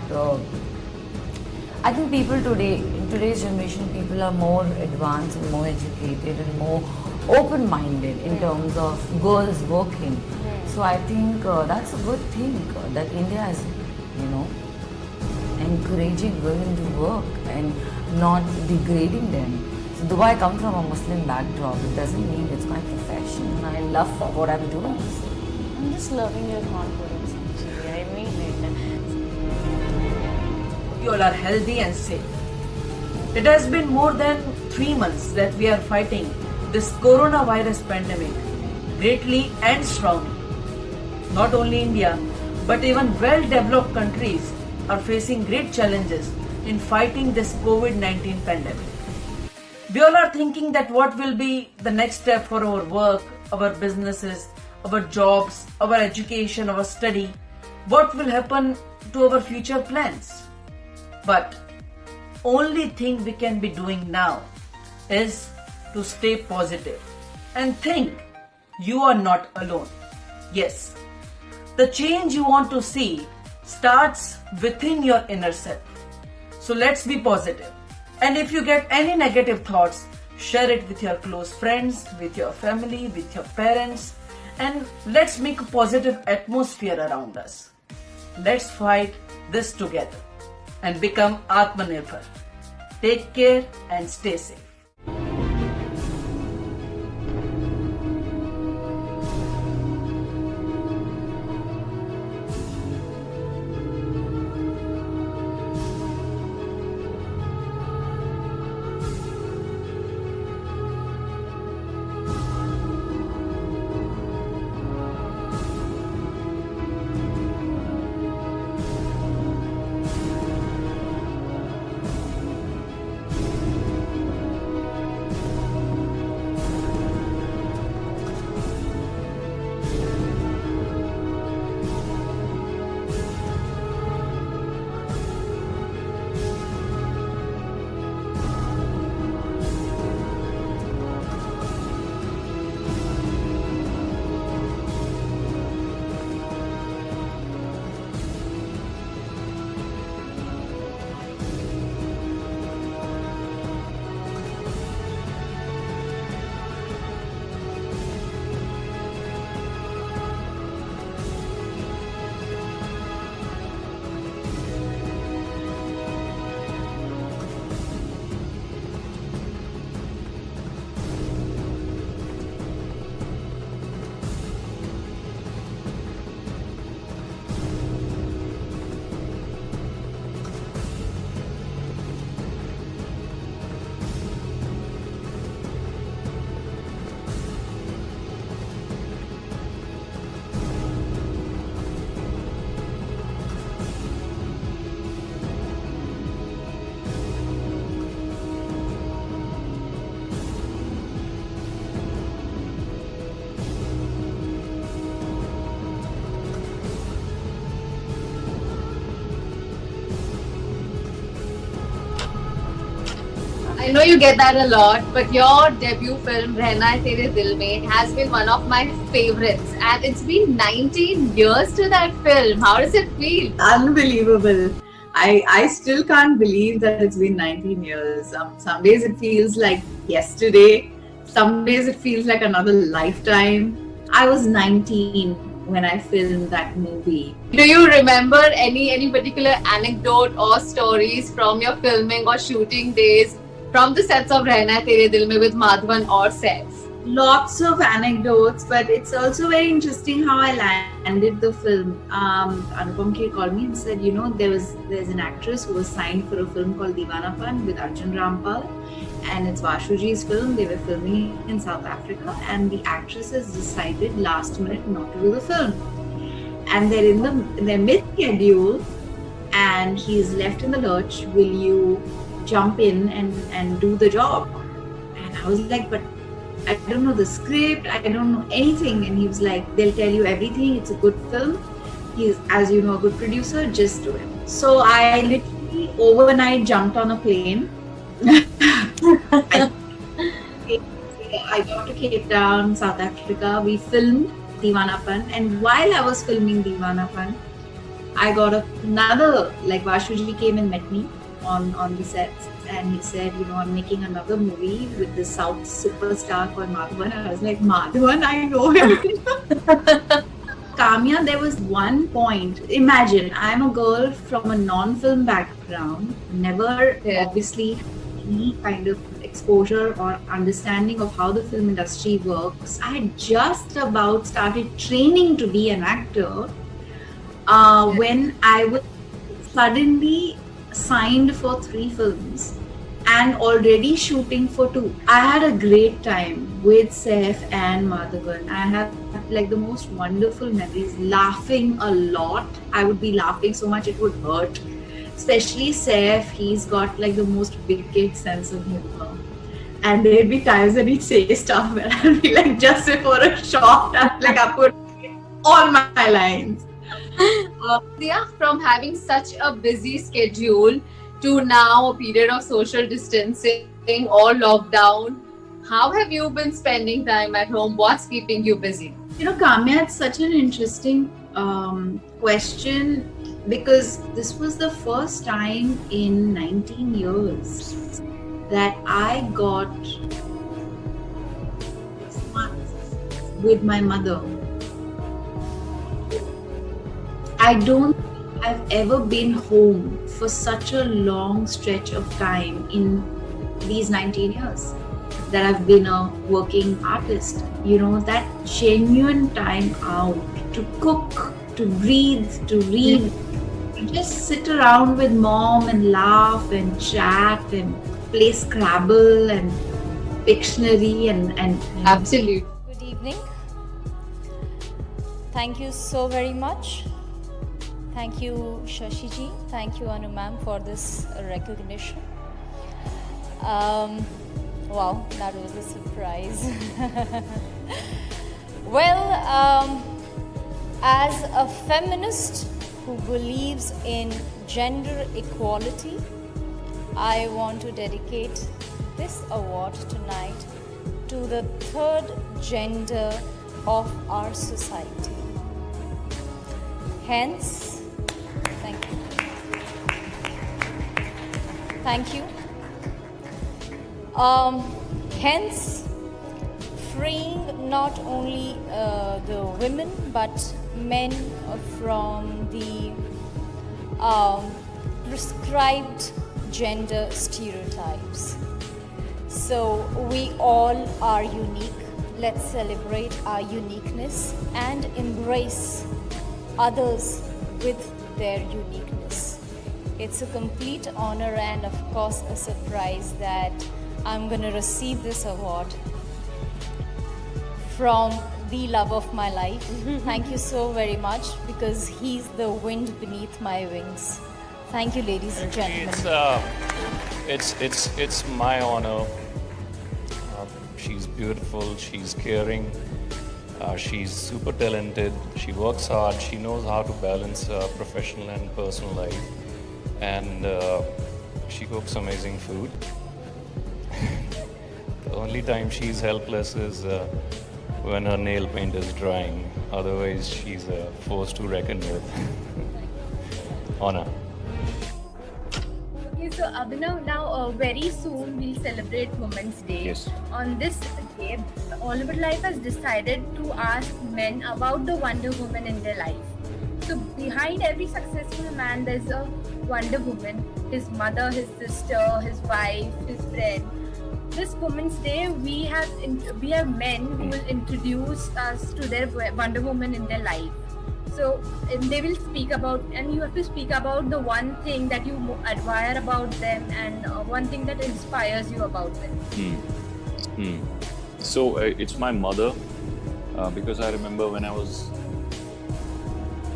I think people today, in today's generation, people are more advanced and more educated and more open-minded in terms of girls working. So I think that's a good thing that India is, encouraging women to work and not degrading them. So though I come from a Muslim backdrop, it doesn't mean it's my profession, and I love what I'm doing. I'm just loving your confidence, actually. I mean it. You all are healthy and safe. It has been more than 3 months that we are fighting this coronavirus pandemic greatly and strongly. Not only India, but even well-developed countries are facing great challenges in fighting this COVID-19 pandemic. We all are thinking that what will be the next step for our work, our businesses, our jobs, our education, our study. What will happen to our future plans? But only thing we can be doing now is to stay positive and think you are not alone. Yes, the change you want to see starts within your inner self. So let's be positive. And if you get any negative thoughts, share it with your close friends, with your family, with your parents, and let's make a positive atmosphere around us. Let's fight this together and become Atmanirbhar. Take care and stay safe. I know you get that a lot, but your debut film, Rehna Hai Tere Dil Mein, has been one of my favorites. And it's been 19 years to that film. How does it feel? Unbelievable. I still can't believe that it's been 19 years. Some days it feels like yesterday, some days it feels like another lifetime. I was 19 when I filmed that movie. Do you remember any particular anecdote or stories from your filming or shooting days from the sets of Rehna Hai Tere Dil Mein with Madhavan or Saif? Lots of anecdotes, but it's also very interesting how I landed the film. Anupam Kher called me and said, there's an actress who was signed for a film called Deevanapan with Arjun Rampal, and it's Vashuji's film. They were filming in South Africa, and the actress has decided last minute not to do the film. And they're in their mid-schedule, and he's left in the lurch. Will you jump in and do the job? And I was like, but I don't know the script, I don't know anything. And he was like, they'll tell you everything, it's a good film. He's, as you know, a good producer, just do it. So I literally overnight jumped on a plane. I got to Cape Town, South Africa. We filmed Deevanapan, and while I was filming Deevanapan, I got another, Vashuji came and met me on the sets, and he said, I'm making another movie with this South superstar called Madhavan. And I was like, Madhavan, I know him. Kamya, there was one point. Imagine, I'm a girl from a non-film background, never obviously had any kind of exposure or understanding of how the film industry works. I had just about started training to be an actor when I was suddenly signed for 3 films and already shooting for 2. I had a great time with Saif and Madhavan. I have the most wonderful memories, laughing a lot. I would be laughing so much it would hurt. Especially Saif, he's got the most wicked sense of humor. And there'd be times when he'd say stuff where I'd be just before a shot, I put all my lines. From having such a busy schedule to now a period of social distancing or lockdown, how have you been spending time at home? What's keeping you busy? Kamya, it's such an interesting question, because this was the first time in 19 years that I got with my mother. I don't think I've ever been home for such a long stretch of time in these 19 years that I've been a working artist. That genuine time out to cook, to breathe, to read, to just sit around with mom and laugh and chat and play Scrabble and Pictionary and Absolutely. Good evening. Thank you so very much. Thank you, Shashi ji. Thank you, Anu ma'am, for this recognition. Wow, that was a surprise. Well, as a feminist who believes in gender equality, I want to dedicate this award tonight to the 3rd gender of our society. Hence, thank you. Hence, freeing not only the women but men from the prescribed gender stereotypes. So we all are unique. Let's celebrate our uniqueness and embrace others with their uniqueness. It's a complete honor and of course a surprise that I'm going to receive this award from the love of my life. Thank you so very much, because he's the wind beneath my wings. Thank you, ladies and gentlemen. It's my honor. She's beautiful, she's caring, she's super talented, she works hard, she knows how to balance professional and personal life, and she cooks amazing food. The only time she's helpless is when her nail paint is drying. Otherwise, she's a force to reckon with. Honor. Okay, so Abhinav, now very soon we'll celebrate Women's Day. Yes. On this day, All About Life has decided to ask men about the Wonder Woman in their life. So behind every successful man, there's a Wonder Woman. His mother, his sister, his wife, his friend. This Women's Day, we have men who will introduce us to their Wonder Woman in their life. So they will speak about, and you have to speak about the one thing that you admire about them and one thing that inspires you about them. So it's my mother, because I remember when I was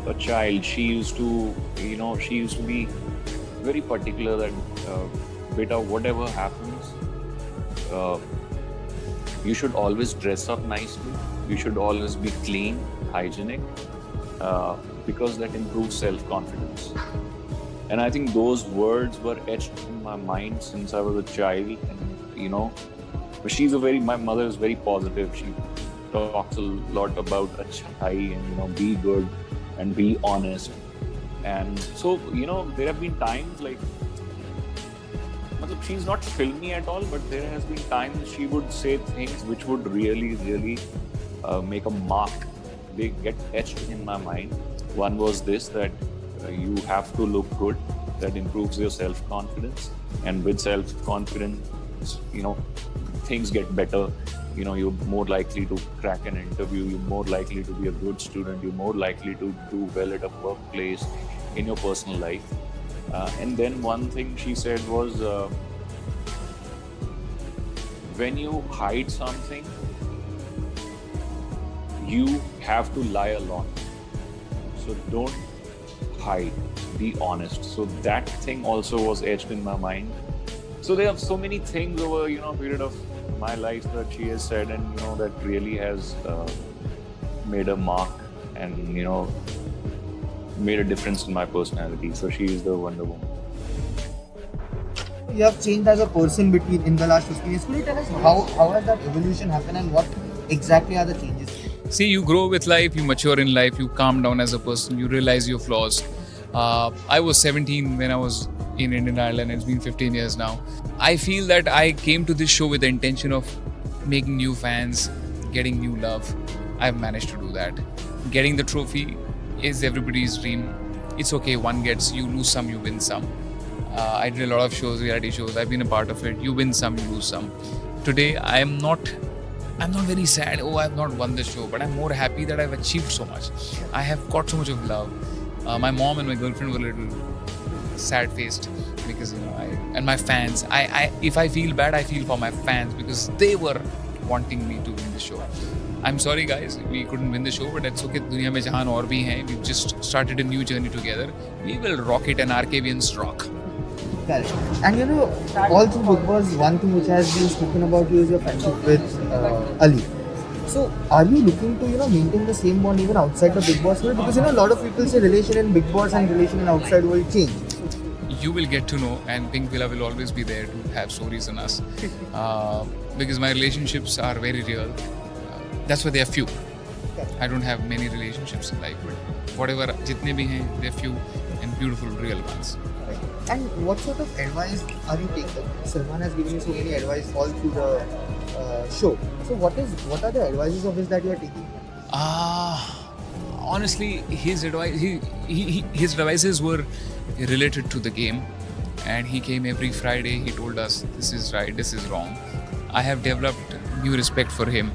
a child, she used to be very particular that, beta, whatever happens, you should always dress up nicely. You should always be clean, hygienic. Because that improves self-confidence. And I think those words were etched in my mind since I was a child. And my mother is very positive. She talks a lot about achai and be good and be honest. And so there have been times like, she's not filmy at all, but there has been times she would say things which would really, really make a mark. They get etched in my mind. One was this, that you have to look good. That improves your self-confidence, and with self-confidence, things get better. You're more likely to crack an interview. You're more likely to be a good student. You're more likely to do well at a workplace, in your personal life. And then one thing she said was, when you hide something, you have to lie a lot. So don't hide, be honest. So that thing also was etched in my mind. So there are so many things over a period of my life that she has said, and that really has made a mark and made a difference in my personality. So she is the Wonder Woman. You have changed as a person in the last 15 years. Could you tell us how has that evolution happened and what exactly are the changes? See, you grow with life, you mature in life, you calm down as a person, you realize your flaws. I was 17 when I was in Indian Ireland, and it's been 15 years now. I feel that I came to this show with the intention of making new fans, getting new love. I've managed to do that. Getting the trophy is everybody's dream. It's okay, one gets, you lose some, you win some. I did a lot of shows, reality shows, I've been a part of it. You win some, you lose some. Today, I'm not very sad, I've not won the show, but I'm more happy that I've achieved so much. I have got so much of love. My mom and my girlfriend were a little sad-faced because, and my fans. If I feel bad, I feel for my fans because they were wanting me to win the show. I'm sorry guys, we couldn't win the show, but that's okay. Duniya mein jahan aur bhi hain. We've just started a new journey together. We will rock it, and RKBians rock. Correct. And all through Big Boss, one thing which has been spoken about you is your friendship with Ali. So, are you looking to maintain the same bond even outside the Big Boss world? Because a lot of people say relation in Big Boss and relation in outside world change. You will get to know, and Pink Villa will always be there to have stories on us. Because my relationships are very real. That's why they are few. I don't have many relationships in life, but whatever, jitne bhi hain, they're few and beautiful, real ones. And what sort of advice are you taking? Salman has given you so many advice all through the show. So what are the advices of his that you are taking? Honestly, his advices were related to the game, and he came every Friday. He told us this is right, this is wrong. I have developed new respect for him,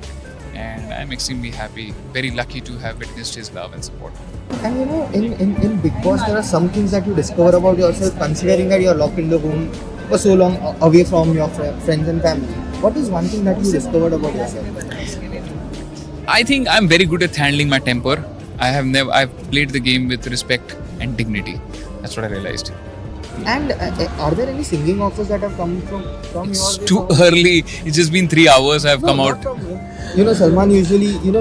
and I'm extremely happy, very lucky to have witnessed his love and support. And in Big Boss, there are some things that you discover about yourself, considering that you're locked in the home for so long, away from your friends and family. What is one thing that you discovered about yourself? I think I'm very good at handling my temper. I've played the game with respect and dignity. That's what I realized. And are there any singing offers that have come from It's too early. It's just been 3 hours. I've come out. Salman usually, he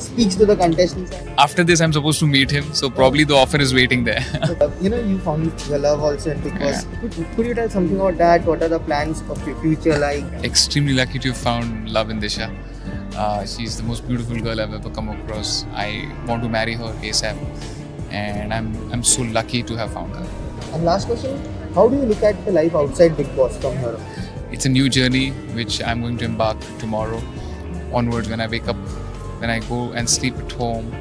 speaks to the contestants? After this, I'm supposed to meet him, so probably the offer is waiting there. You found your love also in Big Boss. Could you tell something about that? What are the plans of your future like? Extremely lucky to have found love in Disha. She's the most beautiful girl I've ever come across. I want to marry her ASAP, and I'm so lucky to have found her. And last question, how do you look at the life outside Big Boss from here? It's a new journey which I'm going to embark tomorrow onwards. When I wake up, when I go and sleep at home,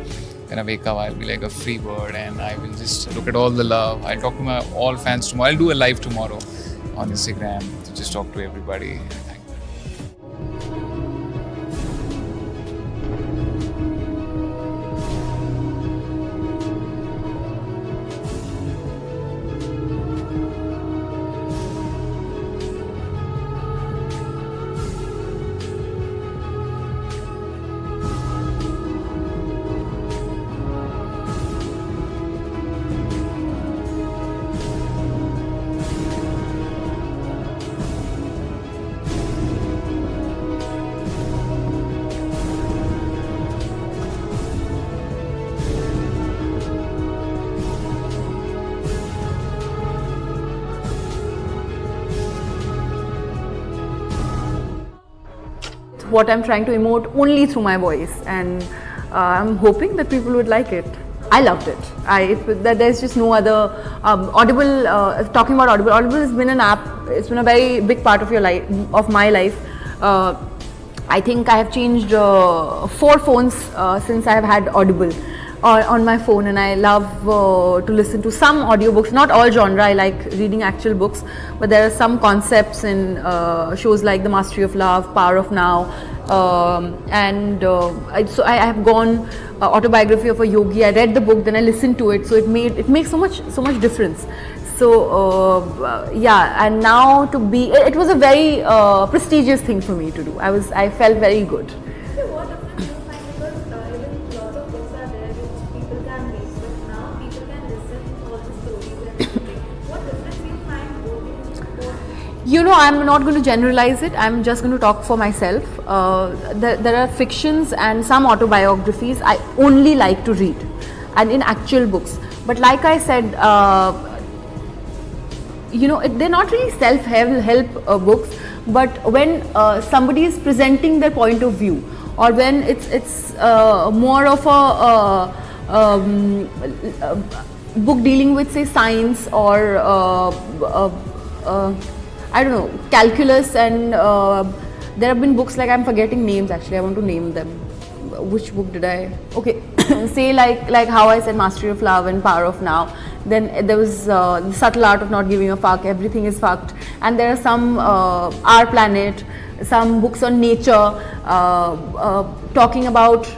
when I wake up, I'll be like a free bird, and I will just look at all the love. I'll talk to my all fans tomorrow. I'll do a live tomorrow on Instagram to just talk to everybody. What I'm trying to emote only through my voice, and I'm hoping that people would like it. I loved it. There's just no other Audible. Talking about Audible, Audible has been an app. It's been a very big part of your life, of my life. I think I have changed 4 phones since I have had Audible on my phone, and I love to listen to some audiobooks. Not all genre. I like reading actual books, but there are some concepts in shows like The Mastery of Love, Power of Now, and so I have gone autobiography of a yogi. I read the book, then I listened to it, so it makes so much difference. So yeah, and now it was a very prestigious thing for me to do. I felt very good. I'm not going to generalize it. I'm just going to talk for myself. There are fictions and some autobiographies I only like to read, and in actual books. But like I said, they're not really self-help books. But when somebody is presenting their point of view, or when it's more of a book dealing with, say, science or I don't know, calculus, and there have been books like, I'm forgetting names actually, I want to name them. Which book did I? Okay, say like how I said Mastery of Love and Power of Now. Then there was The Subtle Art of Not Giving a Fuck, Everything is Fucked. And there are some Our Planet, some books on nature, talking about,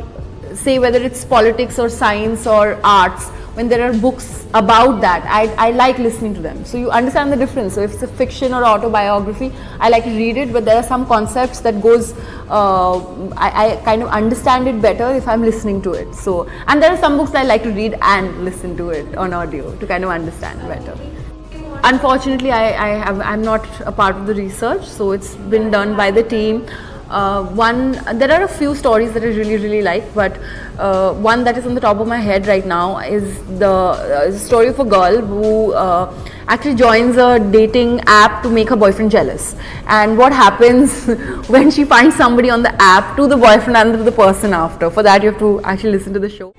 say, whether it's politics or science or arts. When there are books about that, I like listening to them. So you understand the difference. So if it's a fiction or autobiography, I like to read it, but there are some concepts that goes, I kind of understand it better if I'm listening to it. So, and there are some books I like to read and listen to it on audio to kind of understand better. Unfortunately, I'm not a part of the research, so it's been done by the team. There are a few stories that I really like, but one that is on the top of my head right now is the story of a girl who actually joins a dating app to make her boyfriend jealous, and what happens when she finds somebody on the app to the boyfriend and to the person after. For that, you have to actually listen to the show.